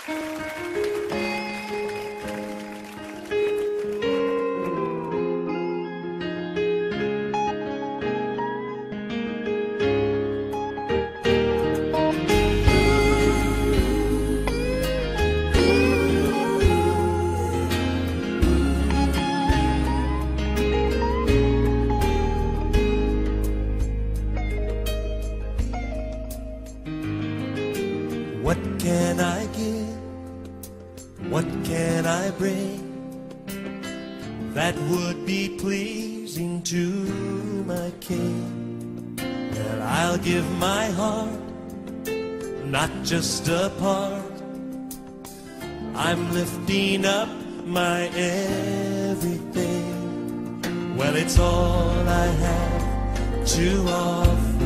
What can I give? What can I bring that would be pleasing to my King? Well, I'll give my heart, not just a part. I'm lifting up my everything. Well, it's all I have to offer,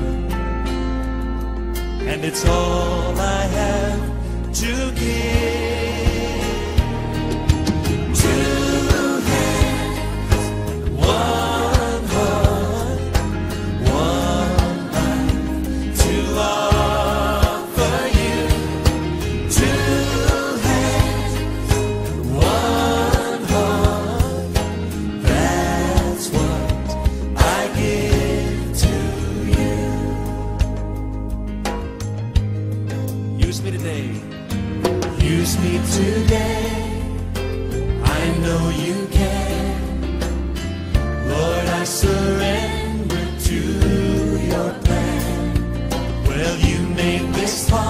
and it's all I have to give. Two hands, one heart, one life to offer you. Two hands, one heart, that's what I give to you. Use me today. Use me today. I know you can. Lord, I surrender to your plan. Well, you made this heart